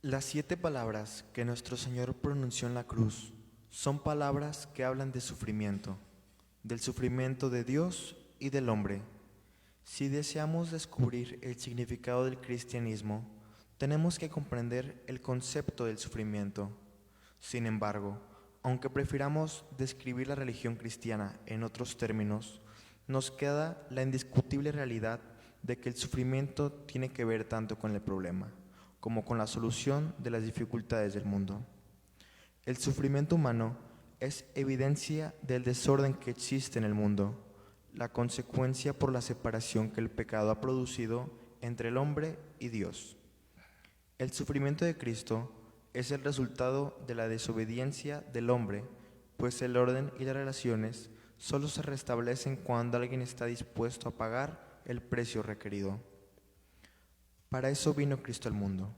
Las 7 palabras que nuestro Señor pronunció en la cruz son palabras que hablan de sufrimiento, del sufrimiento de Dios y del hombre. Si deseamos descubrir el significado del cristianismo, tenemos que comprender el concepto del sufrimiento. Sin embargo, aunque prefiramos describir la religión cristiana en otros términos, nos queda la indiscutible realidad de que el sufrimiento tiene que ver tanto con el problema como con la solución de las dificultades del mundo. El sufrimiento humano es evidencia del desorden que existe en el mundo, la consecuencia por la separación que el pecado ha producido entre el hombre y Dios. El sufrimiento de Cristo es el resultado de la desobediencia del hombre, pues el orden y las relaciones solo se restablecen cuando alguien está dispuesto a pagar el precio requerido. Para eso vino Cristo al mundo,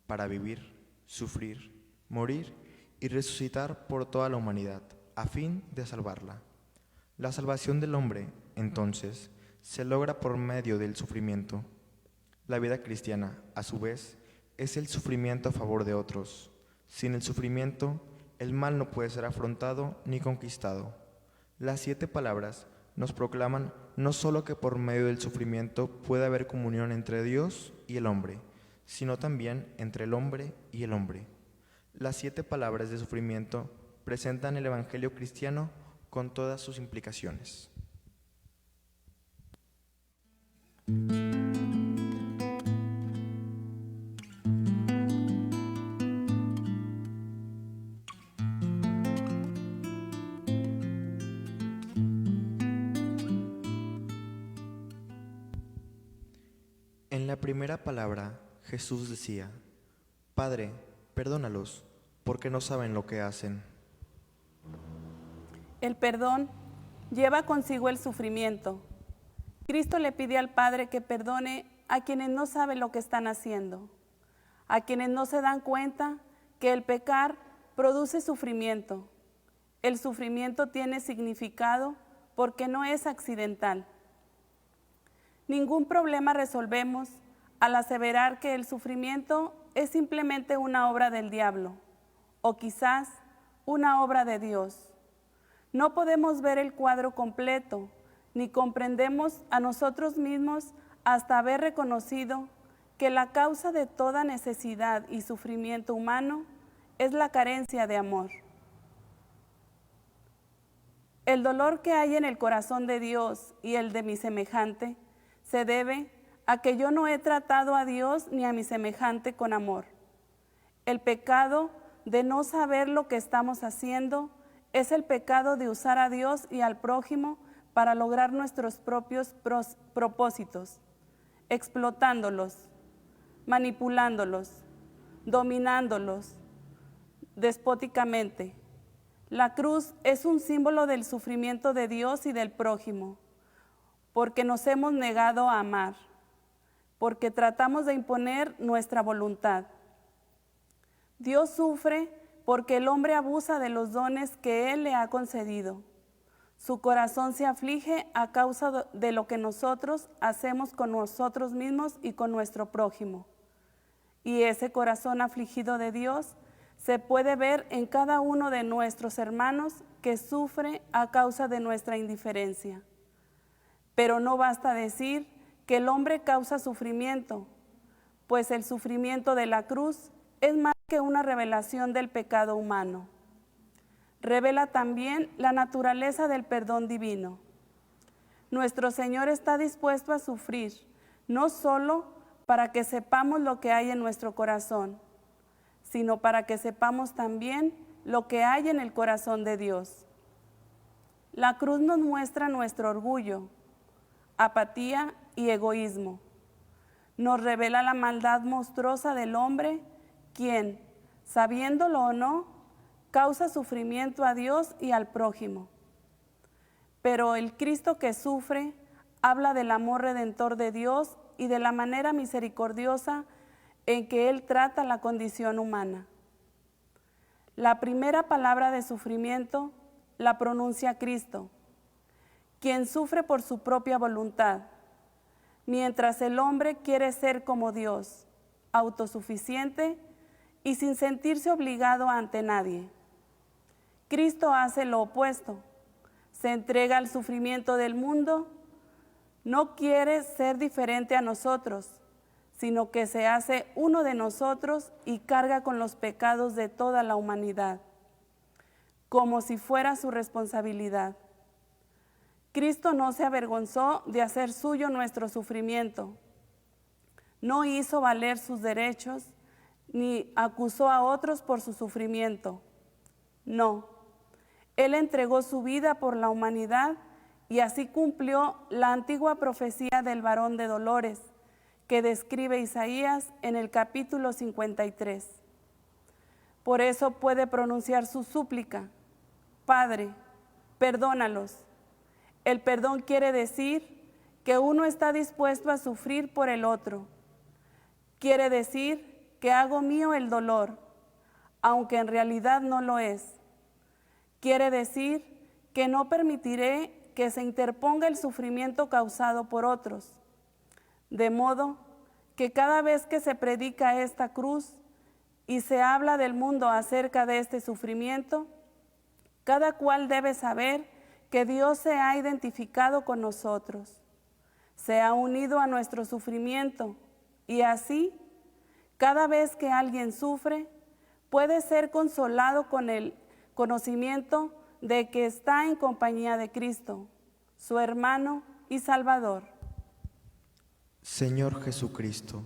para vivir, sufrir, morir y resucitar por toda la humanidad, a fin de salvarla. La salvación del hombre, entonces, se logra por medio del sufrimiento. La vida cristiana, a su vez, es el sufrimiento a favor de otros. Sin el sufrimiento, el mal no puede ser afrontado ni conquistado. Las 7 palabras nos proclaman no solo que por medio del sufrimiento puede haber comunión entre Dios y el hombre, sino también entre el hombre y el hombre. Las 7 palabras de sufrimiento presentan el Evangelio cristiano con todas sus implicaciones. En la primera palabra, Jesús decía: Padre, perdónalos, porque no saben lo que hacen. El perdón lleva consigo el sufrimiento. Cristo le pide al Padre que perdone a quienes no saben lo que están haciendo, a quienes no se dan cuenta que el pecar produce sufrimiento. El sufrimiento tiene significado porque no es accidental. Ningún problema resolvemos al aseverar que el sufrimiento es simplemente una obra del diablo, o quizás una obra de Dios. No podemos ver el cuadro completo, ni comprendemos a nosotros mismos hasta haber reconocido que la causa de toda necesidad y sufrimiento humano es la carencia de amor. El dolor que hay en el corazón de Dios y el de mi semejante se debe a que yo no he tratado a Dios ni a mi semejante con amor. El pecado de no saber lo que estamos haciendo es el pecado de usar a Dios y al prójimo para lograr nuestros propios propósitos, explotándolos, manipulándolos, dominándolos despóticamente. La cruz es un símbolo del sufrimiento de Dios y del prójimo, porque nos hemos negado a amar, porque tratamos de imponer nuestra voluntad. Dios sufre porque el hombre abusa de los dones que Él le ha concedido. Su corazón se aflige a causa de lo que nosotros hacemos con nosotros mismos y con nuestro prójimo. Y ese corazón afligido de Dios se puede ver en cada uno de nuestros hermanos que sufre a causa de nuestra indiferencia. Pero no basta decir que el hombre causa sufrimiento, pues el sufrimiento de la cruz es más que una revelación del pecado humano. Revela también la naturaleza del perdón divino. Nuestro Señor está dispuesto a sufrir, no solo para que sepamos lo que hay en nuestro corazón, sino para que sepamos también lo que hay en el corazón de Dios. La cruz nos muestra nuestro orgullo, apatía y egoísmo. Nos revela la maldad monstruosa del hombre, quien, sabiéndolo o no, causa sufrimiento a Dios y al prójimo. Pero el Cristo que sufre habla del amor redentor de Dios y de la manera misericordiosa en que Él trata la condición humana. La primera palabra de sufrimiento la pronuncia Cristo, quien sufre por su propia voluntad, mientras el hombre quiere ser como Dios, autosuficiente y sin sentirse obligado ante nadie. Cristo hace lo opuesto. Se entrega al sufrimiento del mundo. No quiere ser diferente a nosotros, sino que se hace uno de nosotros y carga con los pecados de toda la humanidad, como si fuera su responsabilidad. Cristo no se avergonzó de hacer suyo nuestro sufrimiento. No hizo valer sus derechos, ni acusó a otros por su sufrimiento. No, Él entregó su vida por la humanidad y así cumplió la antigua profecía del varón de dolores que describe Isaías en el capítulo 53. Por eso puede pronunciar su súplica: Padre, perdónalos. El perdón quiere decir que uno está dispuesto a sufrir por el otro. Quiere decir que hago mío el dolor, aunque en realidad no lo es. Quiere decir que no permitiré que se interponga el sufrimiento causado por otros. De modo que cada vez que se predica esta cruz y se habla del mundo acerca de este sufrimiento, cada cual debe saber que Dios se ha identificado con nosotros, se ha unido a nuestro sufrimiento y así, cada vez que alguien sufre, puede ser consolado con el conocimiento de que está en compañía de Cristo, su hermano y Salvador. Señor Jesucristo,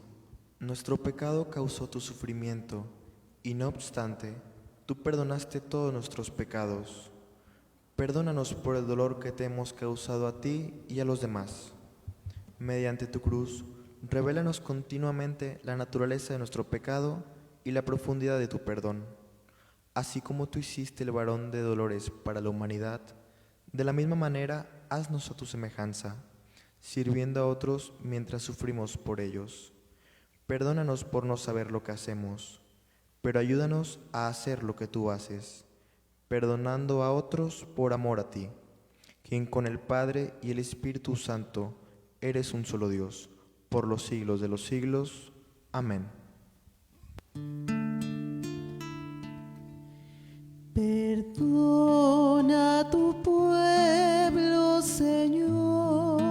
nuestro pecado causó tu sufrimiento, y no obstante, tú perdonaste todos nuestros pecados. Perdónanos por el dolor que te hemos causado a ti y a los demás. Mediante tu cruz, revélanos continuamente la naturaleza de nuestro pecado y la profundidad de tu perdón. Así como tú hiciste el varón de dolores para la humanidad, de la misma manera haznos a tu semejanza, sirviendo a otros mientras sufrimos por ellos. Perdónanos por no saber lo que hacemos, pero ayúdanos a hacer lo que tú haces, perdonando a otros por amor a ti, quien con el Padre y el Espíritu Santo eres un solo Dios, por los siglos de los siglos. Amén. Perdona a tu pueblo, Señor.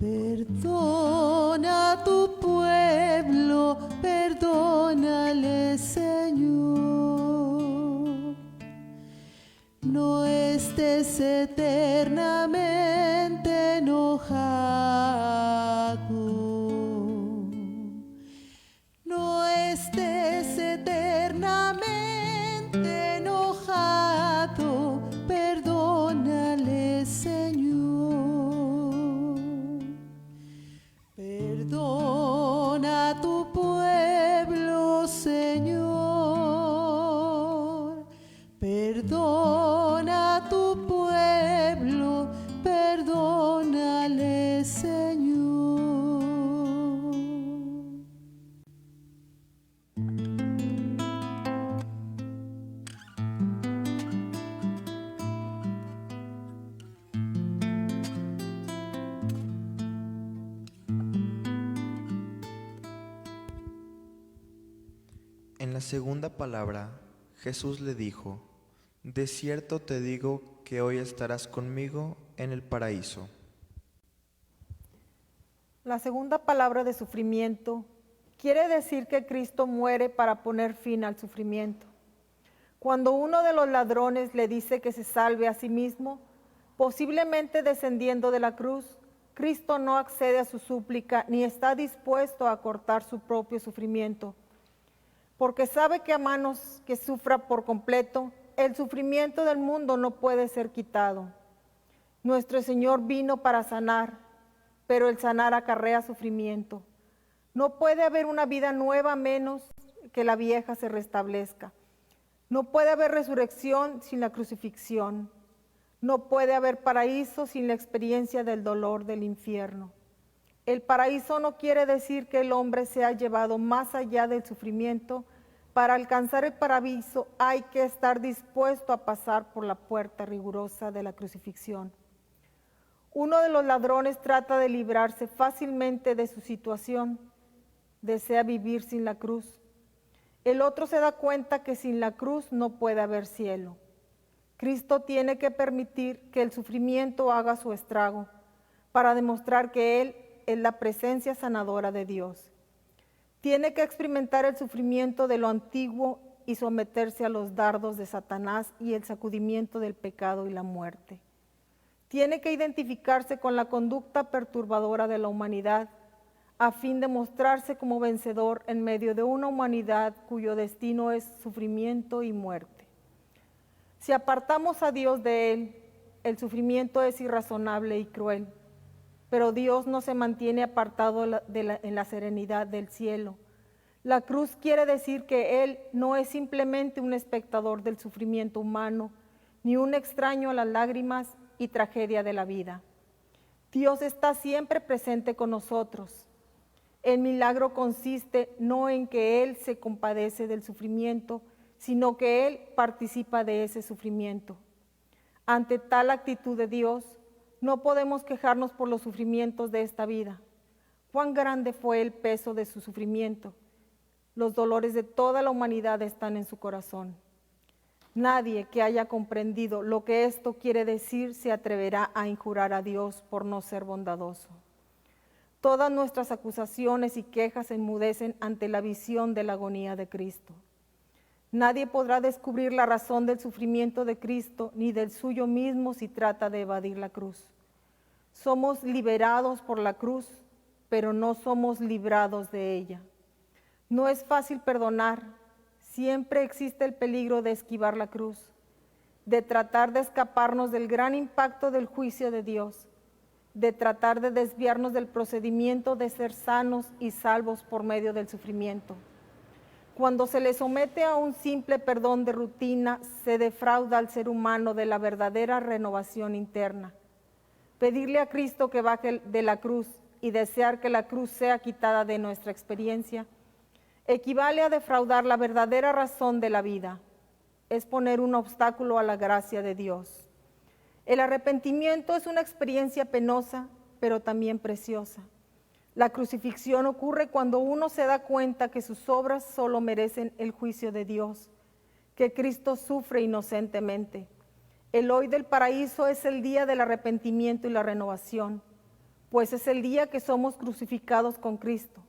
Perdona a tu pueblo, perdónale, Señor. No estés eternamente enojado. No estés eternamente enojado, perdónale, Señor. Perdona a tu pueblo, Señor. Perdona a tu pueblo, perdónale, Señor. En la segunda palabra, Jesús le dijo: De cierto te digo que hoy estarás conmigo en el paraíso. La segunda palabra de sufrimiento quiere decir que Cristo muere para poner fin al sufrimiento. Cuando uno de los ladrones le dice que se salve a sí mismo, posiblemente descendiendo de la cruz, Cristo no accede a su súplica ni está dispuesto a cortar su propio sufrimiento, porque sabe que a manos que sufra por completo, el sufrimiento del mundo no puede ser quitado. Nuestro Señor vino para sanar, pero el sanar acarrea sufrimiento. No puede haber una vida nueva a menos que la vieja se restablezca. No puede haber resurrección sin la crucifixión. No puede haber paraíso sin la experiencia del dolor del infierno. El paraíso no quiere decir que el hombre sea llevado más allá del sufrimiento. Para alcanzar el paraíso hay que estar dispuesto a pasar por la puerta rigurosa de la crucifixión. Uno de los ladrones trata de librarse fácilmente de su situación. Desea vivir sin la cruz, El otro se da cuenta que sin la cruz no puede haber cielo. Cristo tiene que permitir que el sufrimiento haga su estrago para demostrar que Él es la presencia sanadora de Dios. Tiene que experimentar el sufrimiento de lo antiguo y someterse a los dardos de Satanás y el sacudimiento del pecado y la muerte. Tiene que identificarse con la conducta perturbadora de la humanidad a fin de mostrarse como vencedor en medio de una humanidad cuyo destino es sufrimiento y muerte. Si apartamos a Dios de Él, el sufrimiento es irrazonable y cruel, pero Dios no se mantiene apartado en la serenidad del cielo. La cruz quiere decir que Él no es simplemente un espectador del sufrimiento humano, ni un extraño a las lágrimas y tragedia de la vida. Dios está siempre presente con nosotros. El milagro consiste no en que Él se compadece del sufrimiento, sino que Él participa de ese sufrimiento. Ante tal actitud de Dios, no podemos quejarnos por los sufrimientos de esta vida. Cuán grande fue el peso de su sufrimiento. Los dolores de toda la humanidad están en su corazón. Nadie que haya comprendido lo que esto quiere decir se atreverá a injurar a Dios por no ser bondadoso. Todas nuestras acusaciones y quejas se enmudecen ante la visión de la agonía de Cristo. Nadie podrá descubrir la razón del sufrimiento de Cristo ni del suyo mismo si trata de evadir la cruz. Somos liberados por la cruz, pero no somos librados de ella. No es fácil perdonar, siempre existe el peligro de esquivar la cruz, de tratar de escaparnos del gran impacto del juicio de Dios, de tratar de desviarnos del procedimiento de ser sanos y salvos por medio del sufrimiento. Cuando se le somete a un simple perdón de rutina, se defrauda al ser humano de la verdadera renovación interna. Pedirle a Cristo que baje de la cruz y desear que la cruz sea quitada de nuestra experiencia equivale a defraudar la verdadera razón de la vida. Es poner un obstáculo a la gracia de Dios. El arrepentimiento es una experiencia penosa, pero también preciosa. La crucifixión ocurre cuando uno se da cuenta que sus obras solo merecen el juicio de Dios, que Cristo sufre inocentemente. El hoy del paraíso es el día del arrepentimiento y la renovación, pues es el día que somos crucificados con Cristo.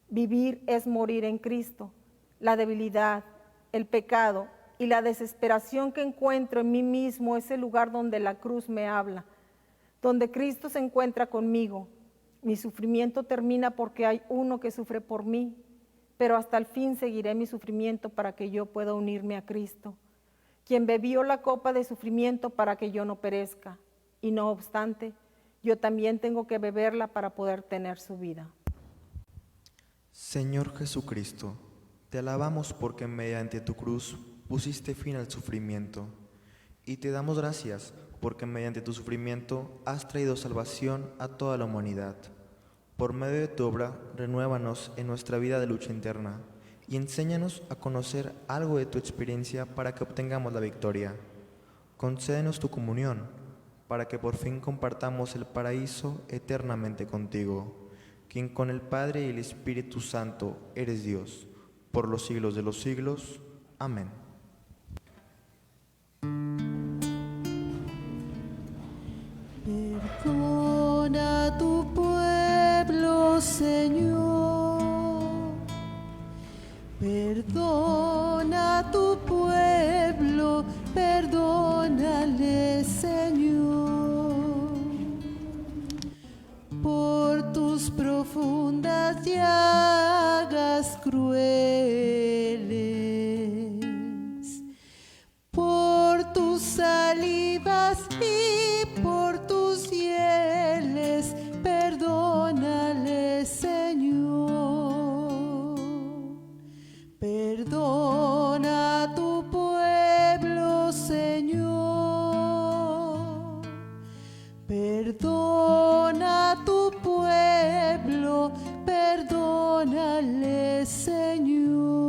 Vivir es morir en Cristo. La debilidad, el pecado y la desesperación que encuentro en mí mismo es el lugar donde la cruz me habla, donde Cristo se encuentra conmigo. Mi sufrimiento termina porque hay uno que sufre por mí, pero hasta el fin seguiré mi sufrimiento para que yo pueda unirme a Cristo, quien bebió la copa de sufrimiento para que yo no perezca, y no obstante, yo también tengo que beberla para poder tener su vida. Señor Jesucristo, te alabamos porque mediante tu cruz pusiste fin al sufrimiento, y te damos gracias porque mediante tu sufrimiento has traído salvación a toda la humanidad. Por medio de tu obra, renuévanos en nuestra vida de lucha interna y enséñanos a conocer algo de tu experiencia para que obtengamos la victoria. Concédenos tu comunión, para que por fin compartamos el paraíso eternamente contigo, quien con el Padre y el Espíritu Santo eres Dios, por los siglos de los siglos. Amén. Perdona tu pueblo, Señor. Perdona tu pueblo, perdónale, Señor. Por tus profundas llagas crueles, por tus salivas y por tus hieles, perdónale, Señor. Perdona a tu pueblo, Señor. Perdona a tu pueblo, perdónale, Señor.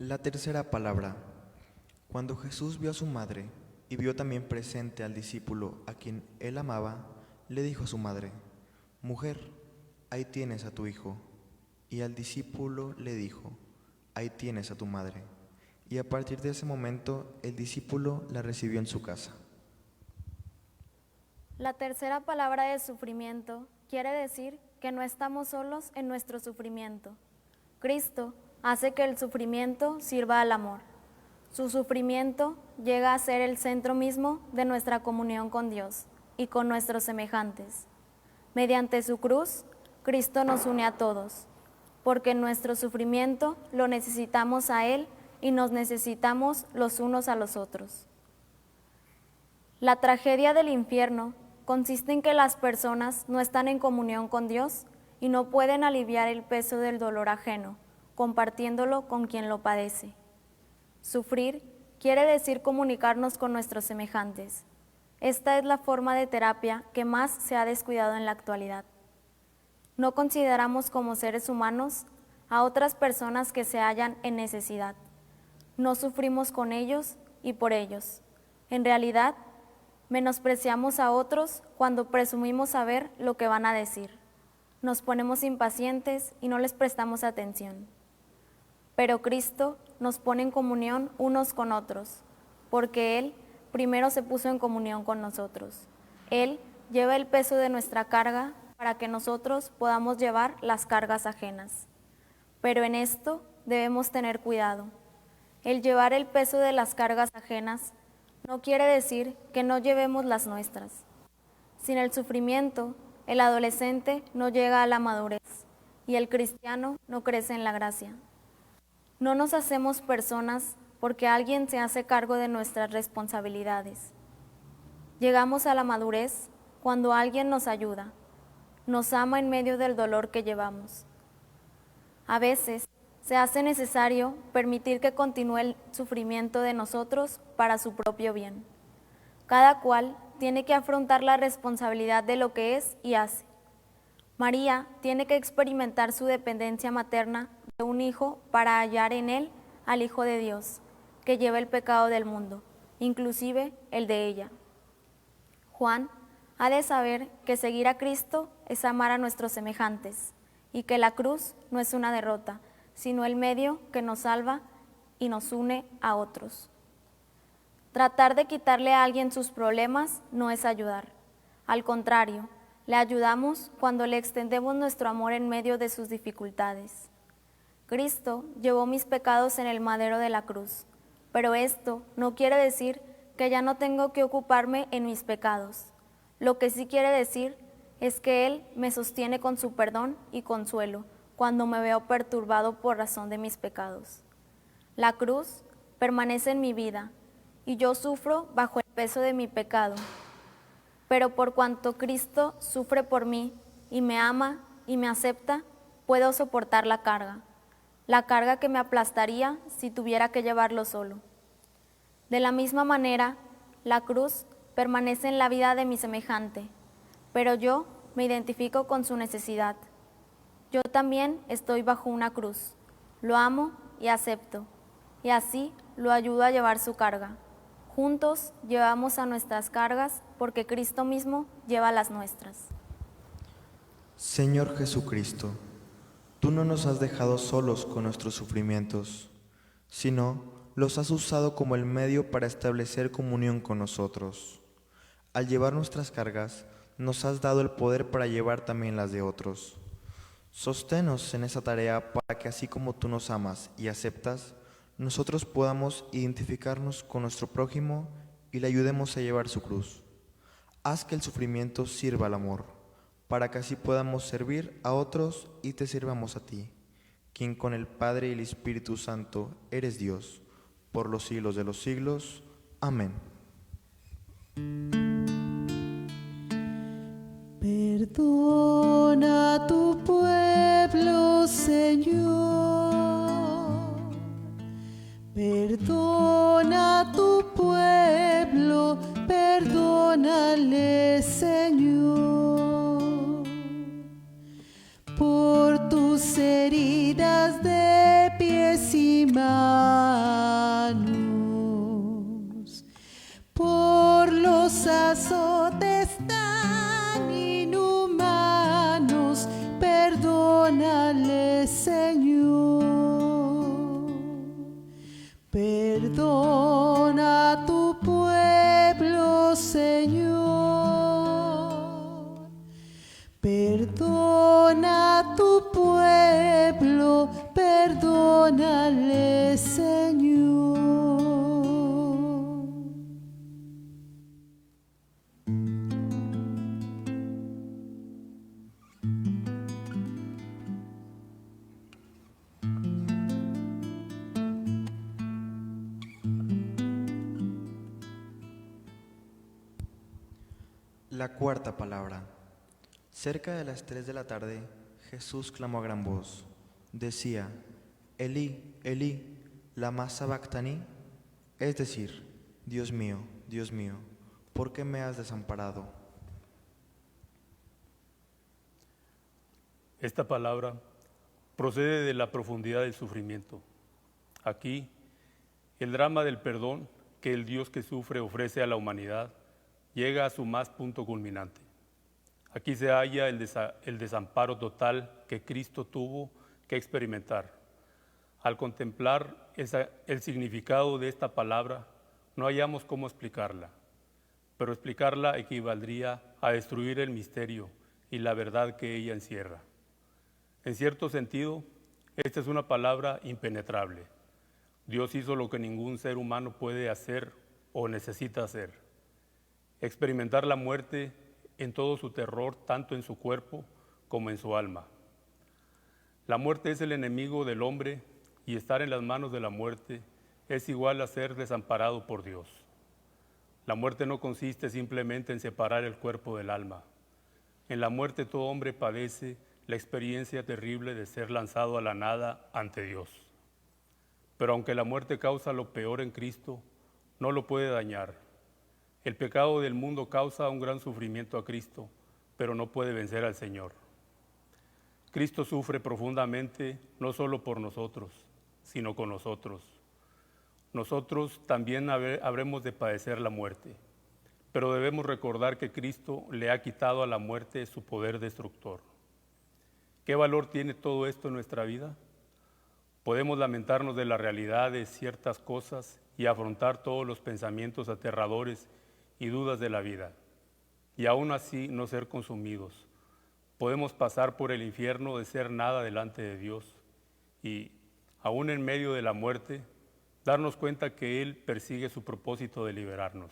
La tercera palabra. Cuando Jesús vio a su madre y vio también presente al discípulo a quien él amaba, le dijo a su madre: Mujer, ahí tienes a tu hijo. Y al discípulo le dijo: Ahí tienes a tu madre. Y a partir de ese momento el discípulo la recibió en su casa. La tercera palabra de sufrimiento quiere decir que no estamos solos en nuestro sufrimiento. Cristo hace que el sufrimiento sirva al amor. Su sufrimiento llega a ser el centro mismo de nuestra comunión con Dios y con nuestros semejantes. Mediante su cruz, Cristo nos une a todos, porque en nuestro sufrimiento lo necesitamos a Él y nos necesitamos los unos a los otros. La tragedia del infierno consiste en que las personas no están en comunión con Dios y no pueden aliviar el peso del dolor ajeno, compartiéndolo con quien lo padece. Sufrir quiere decir comunicarnos con nuestros semejantes. Esta es la forma de terapia que más se ha descuidado en la actualidad. No consideramos como seres humanos a otras personas que se hallan en necesidad. No sufrimos con ellos y por ellos. En realidad, menospreciamos a otros cuando presumimos saber lo que van a decir. Nos ponemos impacientes y no les prestamos atención. Pero Cristo nos pone en comunión unos con otros, porque Él primero se puso en comunión con nosotros. Él lleva el peso de nuestra carga para que nosotros podamos llevar las cargas ajenas. Pero en esto debemos tener cuidado. El llevar el peso de las cargas ajenas no quiere decir que no llevemos las nuestras. Sin el sufrimiento, el adolescente no llega a la madurez y el cristiano no crece en la gracia. No nos hacemos personas porque alguien se hace cargo de nuestras responsabilidades. Llegamos a la madurez cuando alguien nos ayuda, nos ama en medio del dolor que llevamos. A veces se hace necesario permitir que continúe el sufrimiento de nosotros para su propio bien. Cada cual tiene que afrontar la responsabilidad de lo que es y hace. María tiene que experimentar su dependencia materna de un hijo para hallar en él al Hijo de Dios, que lleva el pecado del mundo, inclusive el de ella. Juan ha de saber que seguir a Cristo es amar a nuestros semejantes y que la cruz no es una derrota, sino el medio que nos salva y nos une a otros. Tratar de quitarle a alguien sus problemas no es ayudar. Al contrario, le ayudamos cuando le extendemos nuestro amor en medio de sus dificultades. Cristo llevó mis pecados en el madero de la cruz, pero esto no quiere decir que ya no tengo que ocuparme en mis pecados. Lo que sí quiere decir es que Él me sostiene con su perdón y consuelo cuando me veo perturbado por razón de mis pecados. La cruz permanece en mi vida y yo sufro bajo el peso de mi pecado. Pero por cuanto Cristo sufre por mí y me ama y me acepta, puedo soportar la carga que me aplastaría si tuviera que llevarlo solo. De la misma manera, la cruz permanece en la vida de mi semejante, pero yo me identifico con su necesidad. Yo también estoy bajo una cruz, lo amo y acepto, y así lo ayudo a llevar su carga. Juntos llevamos a nuestras cargas porque Cristo mismo lleva las nuestras. Señor Jesucristo, tú no nos has dejado solos con nuestros sufrimientos, sino los has usado como el medio para establecer comunión con nosotros. Al llevar nuestras cargas, nos has dado el poder para llevar también las de otros. Sosténnos en esa tarea para que así como tú nos amas y aceptas, nosotros podamos identificarnos con nuestro prójimo y le ayudemos a llevar su cruz. Haz que el sufrimiento sirva al amor, para que así podamos servir a otros y te sirvamos a ti, quien con el Padre y el Espíritu Santo eres Dios, por los siglos de los siglos. Amén. Perdona a tu pueblo, Señor. Perdona a tu pueblo, perdónale, Señor. Por tus heridas de pies y manos, azotes tan inhumanos, perdónale, Señor. Perdona a tu pueblo, Señor. Perdona a tu pueblo, perdónale, Señor. La cuarta palabra. Cerca de las 3 de la tarde, Jesús clamó a gran voz. Decía, Elí, Elí, lama sabactani, es decir, Dios mío, ¿por qué me has desamparado? Esta palabra procede de la profundidad del sufrimiento. Aquí, el drama del perdón que el Dios que sufre ofrece a la humanidad llega a su más punto culminante. Aquí se halla el desamparo total que Cristo tuvo que experimentar. Al contemplar el significado de esta palabra, no hallamos cómo explicarla, pero explicarla equivaldría a destruir el misterio y la verdad que ella encierra. En cierto sentido, esta es una palabra impenetrable. Dios hizo lo que ningún ser humano puede hacer o necesita hacer. Experimentar la muerte en todo su terror, tanto en su cuerpo como en su alma. La muerte es el enemigo del hombre y estar en las manos de la muerte es igual a ser desamparado por Dios. La muerte no consiste simplemente en separar el cuerpo del alma. En la muerte todo hombre padece la experiencia terrible de ser lanzado a la nada ante Dios. Pero aunque la muerte causa lo peor en Cristo, no lo puede dañar. El pecado del mundo causa un gran sufrimiento a Cristo, pero no puede vencer al Señor. Cristo sufre profundamente, no solo por nosotros, sino con nosotros. Nosotros también habremos de padecer la muerte, pero debemos recordar que Cristo le ha quitado a la muerte su poder destructor. ¿Qué valor tiene todo esto en nuestra vida? Podemos lamentarnos de la realidad de ciertas cosas y afrontar todos los pensamientos aterradores y dudas de la vida, y aún así no ser consumidos. Podemos pasar por el infierno de ser nada delante de Dios y, aún en medio de la muerte, darnos cuenta que Él persigue su propósito de liberarnos.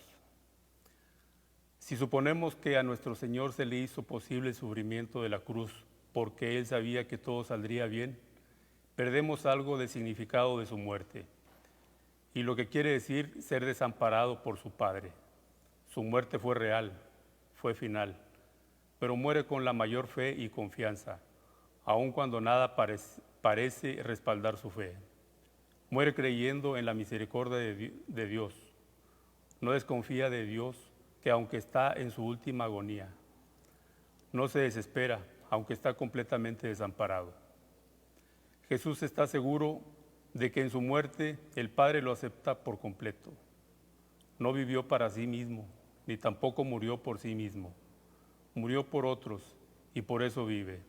Si suponemos que a nuestro Señor se le hizo posible el sufrimiento de la cruz porque Él sabía que todo saldría bien, perdemos algo del significado de su muerte y lo que quiere decir ser desamparado por su Padre. Su muerte fue real, fue final, pero muere con la mayor fe y confianza, aun cuando nada parece respaldar su fe. Muere creyendo en la misericordia de Dios. No desconfía de Dios, que aunque está en su última agonía, no se desespera, aunque está completamente desamparado. Jesús está seguro de que en su muerte el Padre lo acepta por completo. No vivió para sí mismo, ni tampoco murió por sí mismo. Murió por otros y por eso vive.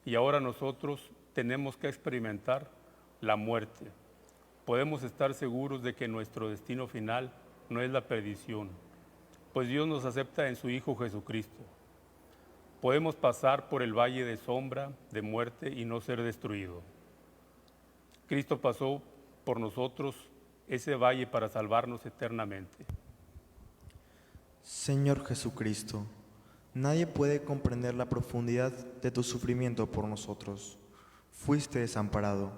Y ahora nosotros tenemos que experimentar la muerte. Podemos estar seguros de que nuestro destino final no es la perdición, pues Dios nos acepta en su Hijo Jesucristo. Podemos pasar por el valle de sombra, de muerte y no ser destruido. Cristo pasó por nosotros ese valle para salvarnos eternamente. Señor Jesucristo, nadie puede comprender la profundidad de tu sufrimiento por nosotros. Fuiste desamparado,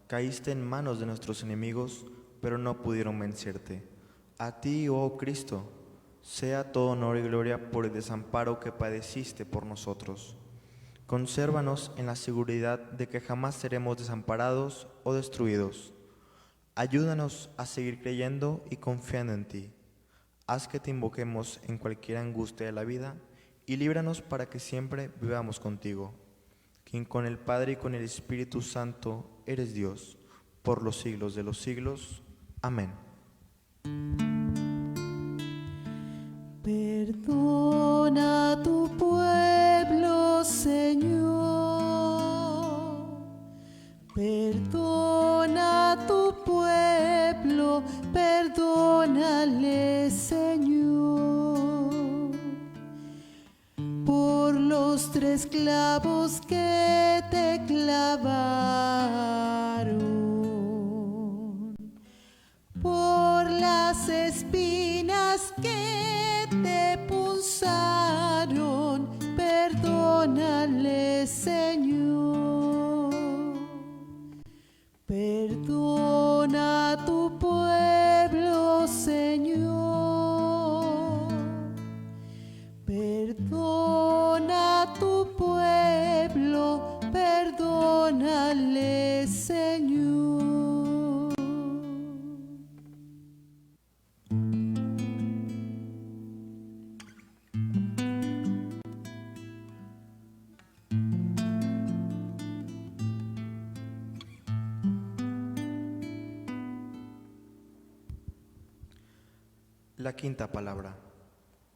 caíste en manos de nuestros enemigos, pero no pudieron vencerte. A ti, oh Cristo, sea todo honor y gloria por el desamparo que padeciste por nosotros. Consérvanos en la seguridad de que jamás seremos desamparados o destruidos. Ayúdanos a seguir creyendo y confiando en ti. Haz que te invoquemos en cualquier angustia de la vida y líbranos para que siempre vivamos contigo, quien con el Padre y con el Espíritu Santo eres Dios, por los siglos de los siglos. Amén. Perdona tu pueblo, Señor. Perdona tu pueblo, perdónale, Señor. Por los 3 clavos que te clavaron, por las espinas que te punzaron, perdónale, Señor. Perdona tu pueblo, Señor. Perdona tu pueblo, perdónale, Señor. La quinta palabra.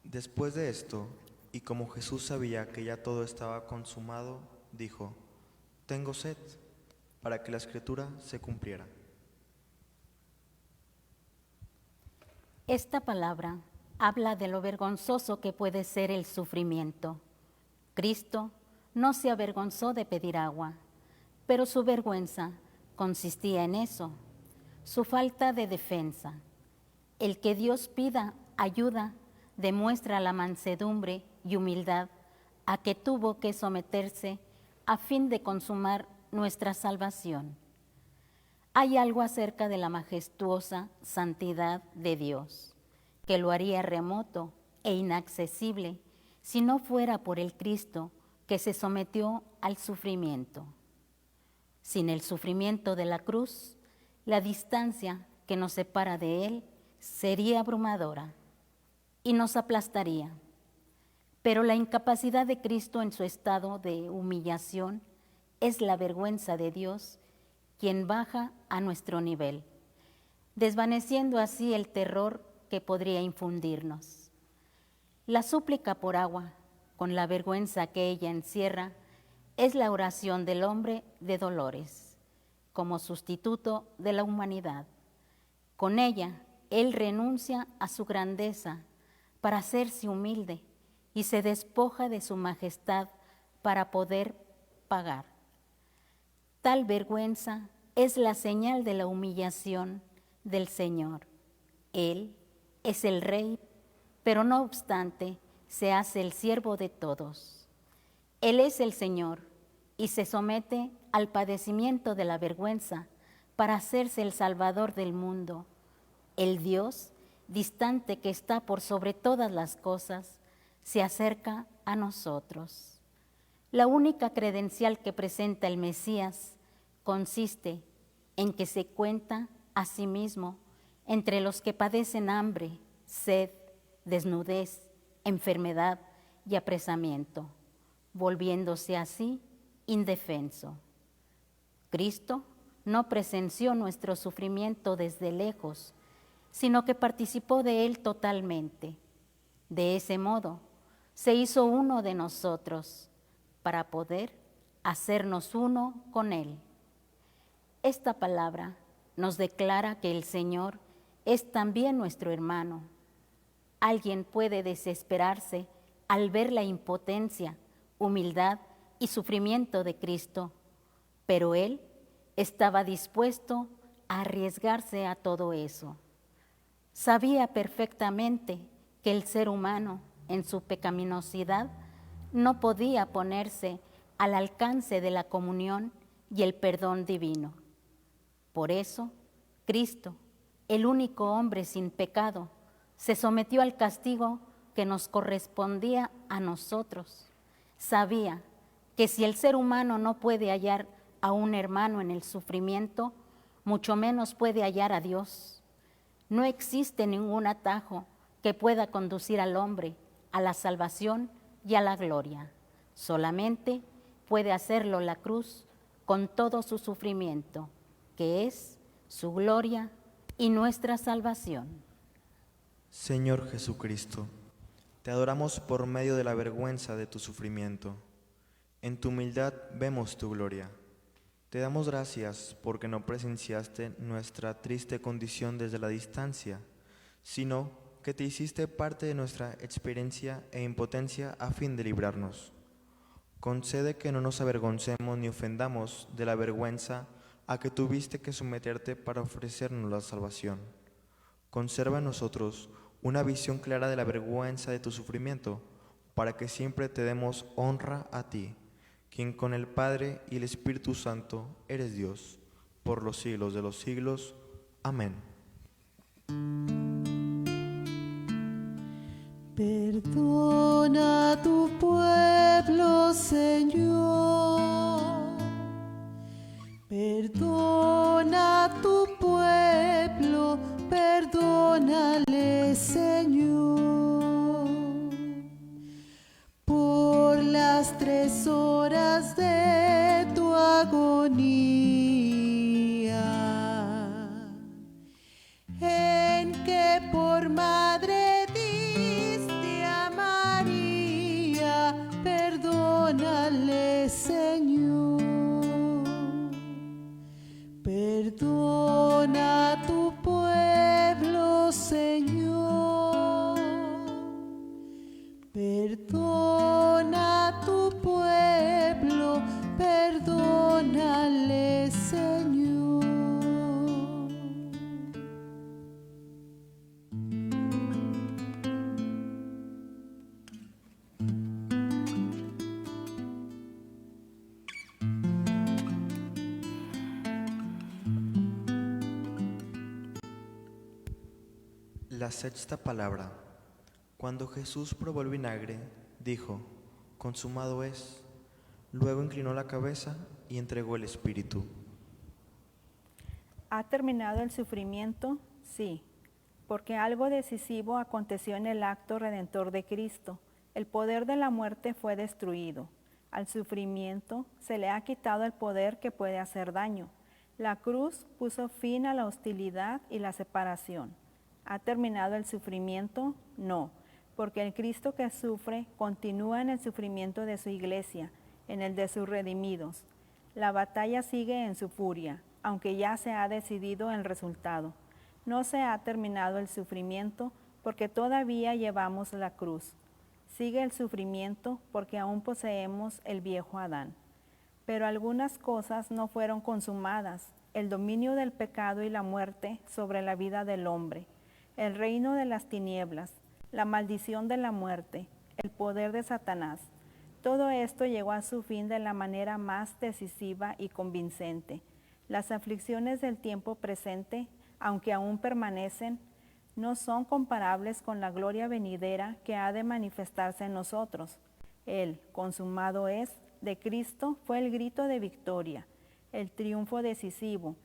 Después de esto, y como Jesús sabía que ya todo estaba consumado, dijo: Tengo sed, para que la escritura se cumpliera. Esta palabra habla de lo vergonzoso que puede ser el sufrimiento. Cristo no se avergonzó de pedir agua, pero su vergüenza consistía en eso, su falta de defensa. El que Dios pida ayuda demuestra la mansedumbre y humildad a que tuvo que someterse a fin de consumar nuestra salvación. Hay algo acerca de la majestuosa santidad de Dios que lo haría remoto e inaccesible si no fuera por el Cristo que se sometió al sufrimiento. Sin el sufrimiento de la cruz, la distancia que nos separa de Él sería abrumadora y nos aplastaría. Pero la incapacidad de Cristo en su estado de humillación es la vergüenza de Dios, quien baja a nuestro nivel, desvaneciendo así el terror que podría infundirnos. La súplica por agua, con la vergüenza que ella encierra, es la oración del hombre de dolores, como sustituto de la humanidad. Con ella, Él renuncia a su grandeza para hacerse humilde y se despoja de su majestad para poder pagar. Tal vergüenza es la señal de la humillación del Señor. Él es el Rey, pero no obstante, se hace el siervo de todos. Él es el Señor y se somete al padecimiento de la vergüenza para hacerse el Salvador del mundo. El Dios, distante que está por sobre todas las cosas, se acerca a nosotros. La única credencial que presenta el Mesías consiste en que se cuenta a sí mismo entre los que padecen hambre, sed, desnudez, enfermedad y apresamiento, volviéndose así indefenso. Cristo no presenció nuestro sufrimiento desde lejos, sino que participó de él totalmente. De ese modo, se hizo uno de nosotros para poder hacernos uno con él. Esta palabra nos declara que el Señor es también nuestro hermano. Alguien puede desesperarse al ver la impotencia, humildad y sufrimiento de Cristo, pero Él estaba dispuesto a arriesgarse a todo eso. Sabía perfectamente que el ser humano, en su pecaminosidad, no podía ponerse al alcance de la comunión y el perdón divino. Por eso, Cristo, el único hombre sin pecado, se sometió al castigo que nos correspondía a nosotros. Sabía que si el ser humano no puede hallar a un hermano en el sufrimiento, mucho menos puede hallar a Dios. No existe ningún atajo que pueda conducir al hombre a la salvación y a la gloria. Solamente puede hacerlo la cruz con todo su sufrimiento, que es su gloria y nuestra salvación. Señor Jesucristo, Te adoramos por medio de la vergüenza de tu sufrimiento. En tu humildad vemos tu gloria. Te damos gracias porque no presenciaste nuestra triste condición desde la distancia, sino que te hiciste parte de nuestra experiencia e impotencia a fin de librarnos. Concede que no nos avergoncemos ni ofendamos de la vergüenza a que tuviste que someterte para ofrecernos la salvación. Conserva en nosotros una visión clara de la vergüenza de tu sufrimiento, para que siempre te demos honra a ti, quien con el Padre y el Espíritu Santo eres Dios, por los siglos de los siglos. Amén. Perdona a tu pueblo, Señor. Perdona a tu pueblo, perdónale, Señor. Por las 3 horas de tu agonía, en que por madre diste a María, perdónale, Señor. Perdona a tu pueblo, Señor. Perdona a tu pueblo, perdónale, Señor. La sexta palabra. Cuando Jesús probó el vinagre, dijo: consumado es. Luego inclinó la cabeza y entregó el espíritu. ¿Ha terminado el sufrimiento? Sí, porque algo decisivo aconteció en el acto redentor de Cristo. El poder de la muerte fue destruido. Al sufrimiento se le ha quitado el poder que puede hacer daño. La cruz puso fin a la hostilidad y la separación. ¿Ha terminado el sufrimiento? No, porque el Cristo que sufre continúa en el sufrimiento de su iglesia, en el de sus redimidos. La batalla sigue en su furia, aunque ya se ha decidido el resultado. No se ha terminado el sufrimiento porque todavía llevamos la cruz. Sigue el sufrimiento porque aún poseemos el viejo Adán. Pero algunas cosas no fueron consumadas: el dominio del pecado y la muerte sobre la vida del hombre, el reino de las tinieblas, la maldición de la muerte, el poder de Satanás. Todo esto llegó a su fin de la manera más decisiva y convincente. Las aflicciones del tiempo presente, aunque aún permanecen, no son comparables con la gloria venidera que ha de manifestarse en nosotros. El consumado es de Cristo fue el grito de victoria, el triunfo decisivo,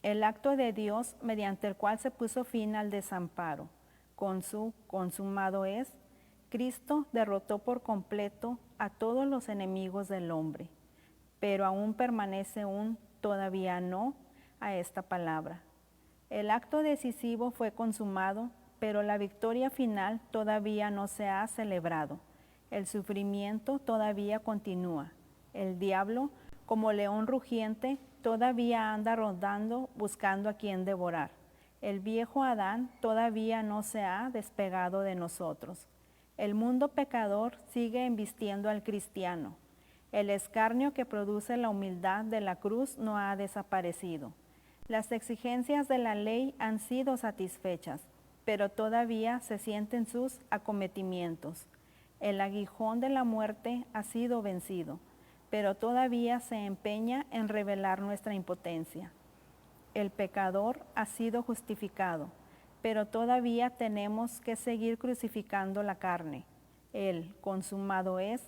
el acto de Dios mediante el cual se puso fin al desamparo. Con su consumado es, Cristo derrotó por completo a todos los enemigos del hombre, pero aún permanece un todavía no a esta palabra. El acto decisivo fue consumado, pero la victoria final todavía no se ha celebrado. El sufrimiento todavía continúa. El diablo, como león rugiente, todavía anda rondando buscando a quien devorar. El viejo Adán todavía no se ha despegado de nosotros. El mundo pecador sigue embistiendo al cristiano. El escarnio que produce la humildad de la cruz no ha desaparecido. Las exigencias de la ley han sido satisfechas, pero todavía se sienten sus acometimientos. El aguijón de la muerte ha sido vencido, pero todavía se empeña en revelar nuestra impotencia. El pecador ha sido justificado, pero todavía tenemos que seguir crucificando la carne. El consumado es,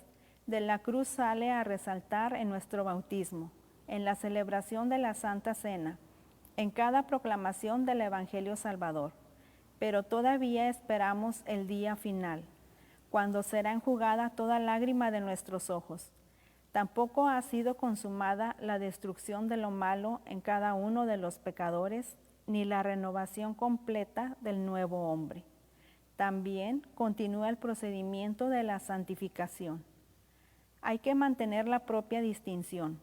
de la cruz sale a resaltar en nuestro bautismo, en la celebración de la Santa Cena, en cada proclamación del Evangelio Salvador. Pero todavía esperamos el día final, cuando será enjugada toda lágrima de nuestros ojos. Tampoco ha sido consumada la destrucción de lo malo en cada uno de los pecadores, ni la renovación completa del nuevo hombre. También continúa el procedimiento de la santificación. Hay que mantener la propia distinción.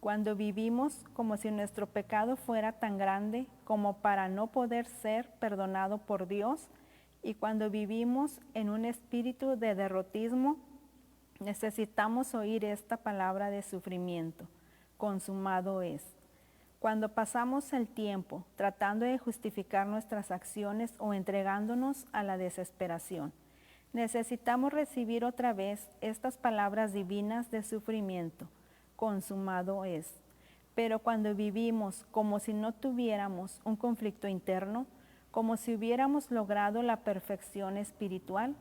Cuando vivimos como si nuestro pecado fuera tan grande como para no poder ser perdonado por Dios, y cuando vivimos en un espíritu de derrotismo, necesitamos oír esta palabra de sufrimiento: consumado es. Cuando pasamos el tiempo tratando de justificar nuestras acciones o entregándonos a la desesperación, necesitamos recibir otra vez estas palabras divinas de sufrimiento: consumado es. Pero cuando vivimos como si no tuviéramos un conflicto interno, como si hubiéramos logrado la perfección espiritual,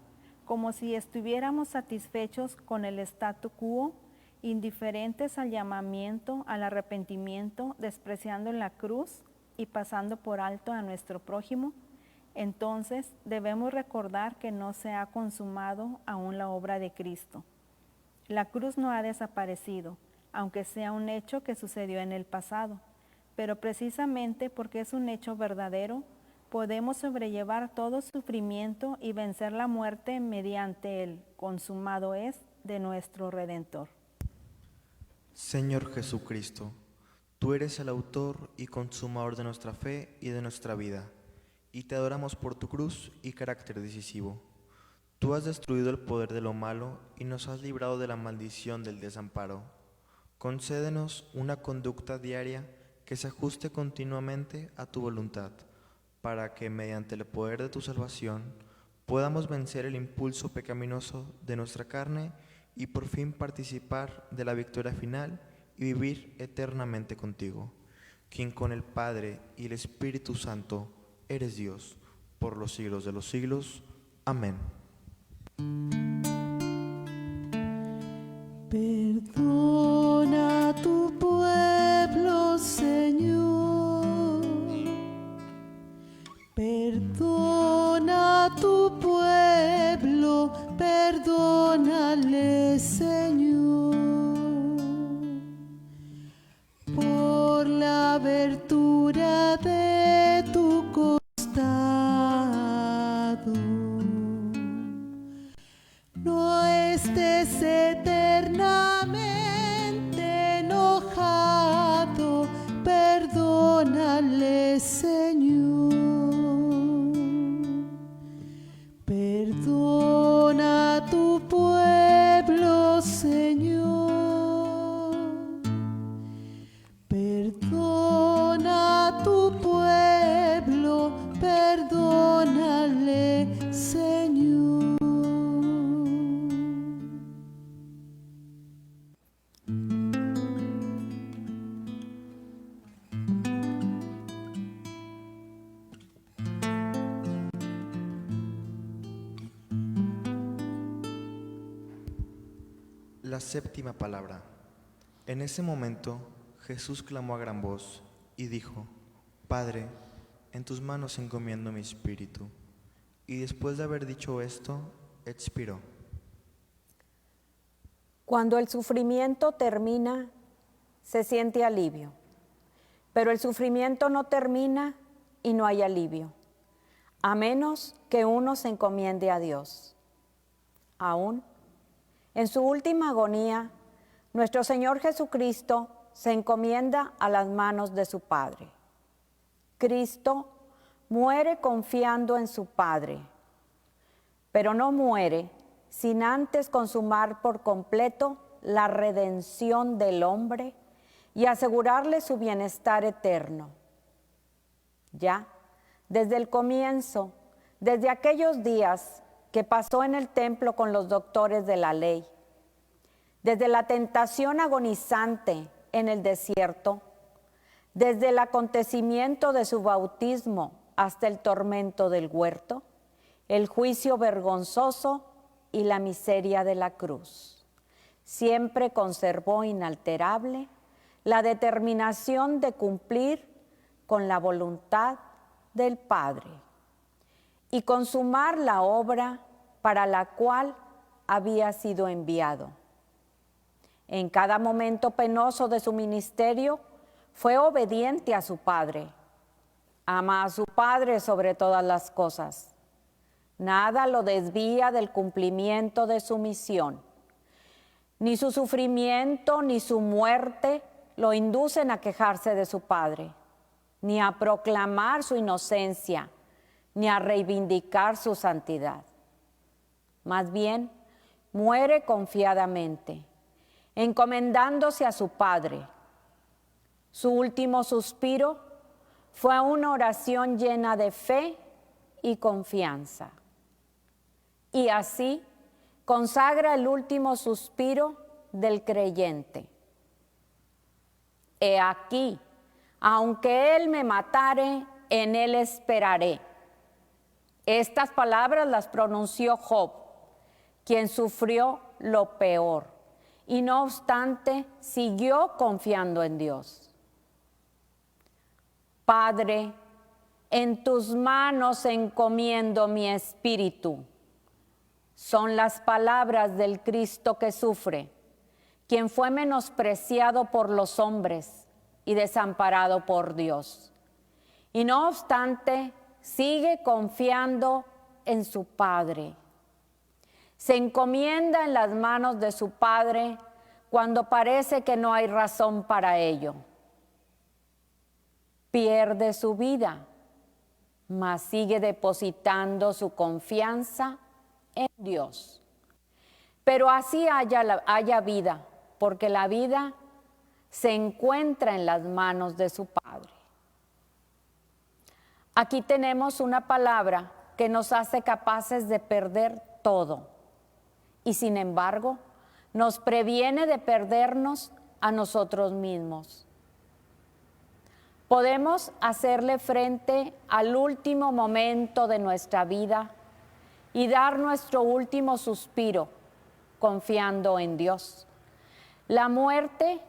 como si estuviéramos satisfechos con el statu quo, indiferentes al llamamiento, al arrepentimiento, despreciando la cruz y pasando por alto a nuestro prójimo, entonces debemos recordar que no se ha consumado aún la obra de Cristo. La cruz no ha desaparecido, aunque sea un hecho que sucedió en el pasado, pero precisamente porque es un hecho verdadero, podemos sobrellevar todo sufrimiento y vencer la muerte mediante el consumado es de nuestro Redentor. Señor Jesucristo, tú eres el autor y consumador de nuestra fe y de nuestra vida, y te adoramos por tu cruz y carácter decisivo. Tú has destruido el poder de lo malo y nos has librado de la maldición del desamparo. Concédenos una conducta diaria que se ajuste continuamente a tu voluntad, para que mediante el poder de tu salvación podamos vencer el impulso pecaminoso de nuestra carne y por fin participar de la victoria final y vivir eternamente contigo, quien con el Padre y el Espíritu Santo eres Dios, por los siglos de los siglos. Amén. Perdona a tu pueblo, Señor. Perdona a tu pueblo, perdónale, Señor, por la abertura de tu costado. No estés eternamente enojado, perdónale, Señor. Perdona a tu pueblo, Señor. Perdona a tu pueblo, perdónale, Señor. La séptima palabra. En ese momento Jesús clamó a gran voz y dijo: Padre, en tus manos encomiendo mi espíritu. Y después de haber dicho esto, expiró. Cuando el sufrimiento termina, se siente alivio, pero el sufrimiento no termina y no hay alivio, a menos que uno se encomiende a Dios. Aún en su última agonía, nuestro Señor Jesucristo se encomienda a las manos de su Padre. Cristo muere confiando en su Padre, pero no muere sin antes consumar por completo la redención del hombre y asegurarle su bienestar eterno. Ya, desde el comienzo, desde aquellos días que pasó en el templo con los doctores de la ley, desde la tentación agonizante en el desierto, desde el acontecimiento de su bautismo hasta el tormento del huerto, el juicio vergonzoso y la miseria de la cruz, siempre conservó inalterable la determinación de cumplir con la voluntad del Padre y consumar la obra para la cual había sido enviado. En cada momento penoso de su ministerio fue obediente a su Padre. Ama a su Padre sobre todas las cosas. Nada lo desvía del cumplimiento de su misión. Ni su sufrimiento ni su muerte lo inducen a quejarse de su Padre, ni a proclamar su inocencia, ni a reivindicar su santidad. Más bien, muere confiadamente, encomendándose a su Padre. Su último suspiro fue una oración llena de fe y confianza. Y así consagra el último suspiro del creyente. He aquí, aunque Él me matare, en Él esperaré. Estas palabras las pronunció Job, quien sufrió lo peor, y no obstante siguió confiando en Dios. Padre, en tus manos encomiendo mi espíritu. Son las palabras del Cristo que sufre, quien fue menospreciado por los hombres y desamparado por Dios. Y no obstante, sigue confiando en su Padre. Se encomienda en las manos de su Padre cuando parece que no hay razón para ello. Pierde su vida, mas sigue depositando su confianza en Dios. Pero así haya vida, porque la vida se encuentra en las manos de su Padre. Aquí tenemos una palabra que nos hace capaces de perder todo y sin embargo nos previene de perdernos a nosotros mismos. Podemos hacerle frente al último momento de nuestra vida y dar nuestro último suspiro confiando en Dios. La muerte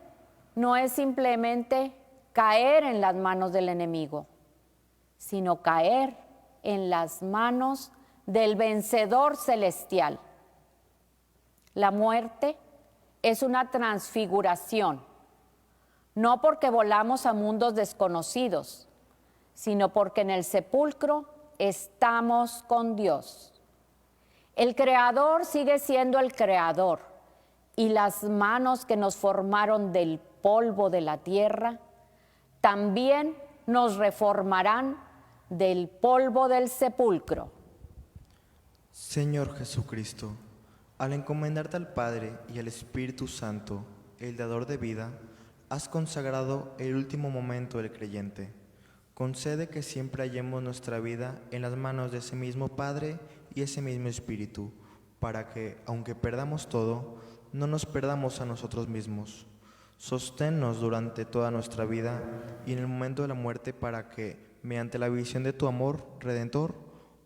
no es simplemente caer en las manos del enemigo, sino caer en las manos del vencedor celestial. La muerte es una transfiguración, no porque volamos a mundos desconocidos, sino porque en el sepulcro estamos con Dios. El Creador sigue siendo el Creador, y las manos que nos formaron del polvo de la tierra también nos reformarán del polvo del sepulcro. Señor Jesucristo, al encomendarte al Padre y al Espíritu Santo, el dador de vida, has consagrado el último momento del creyente. Concede que siempre hallemos nuestra vida en las manos de ese mismo Padre y ese mismo Espíritu, para que, aunque perdamos todo, no nos perdamos a nosotros mismos. Sosténnos durante toda nuestra vida y en el momento de la muerte para que, mediante la visión de tu amor redentor,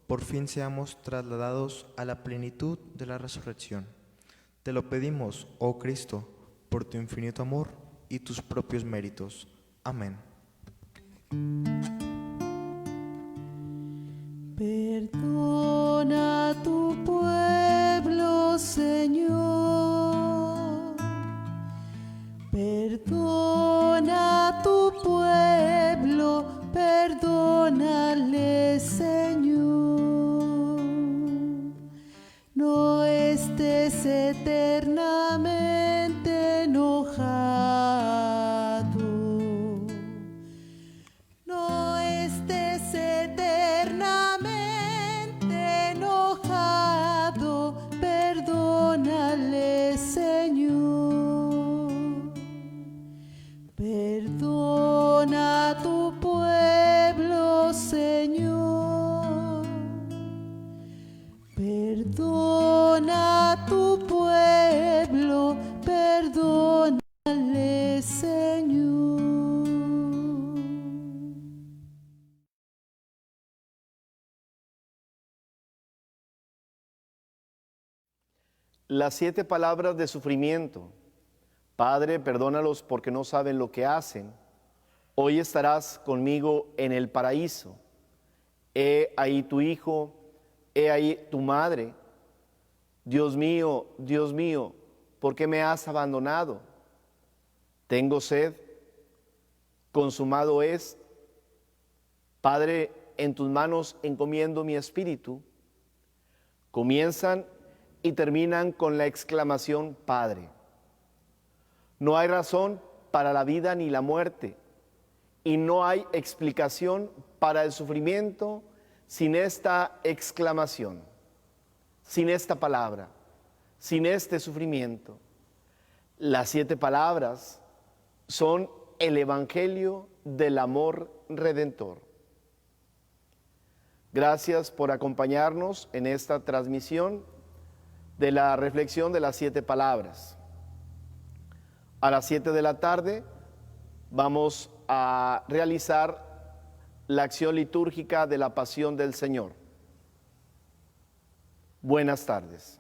por fin seamos trasladados a la plenitud de la resurrección. Te lo pedimos, oh Cristo, por tu infinito amor y tus propios méritos. Amén. Perdona a tu pueblo, Señor. Perdona a tu pueblo, perdónale, Señor. No estés eternamente enojado. No estés eternamente enojado, perdónale, Señor. Perdona a tu pueblo, Señor. Perdona a tu pueblo, perdónale, Señor. Las 7 palabras de sufrimiento. Padre, perdónalos porque no saben lo que hacen. Hoy estarás conmigo en el paraíso. He ahí tu hijo, he ahí tu madre. Dios mío, ¿por qué me has abandonado? Tengo sed, consumado es. Padre, en tus manos encomiendo mi espíritu. Comienzan y terminan con la exclamación Padre. No hay razón para la vida ni la muerte, y no hay explicación para el sufrimiento sin esta exclamación, sin esta palabra, sin este sufrimiento. Las 7 palabras son el Evangelio del amor redentor. Gracias por acompañarnos en esta transmisión de la reflexión de las 7 palabras. A las 7 de la tarde vamos a realizar la acción litúrgica de la Pasión del Señor. Buenas tardes.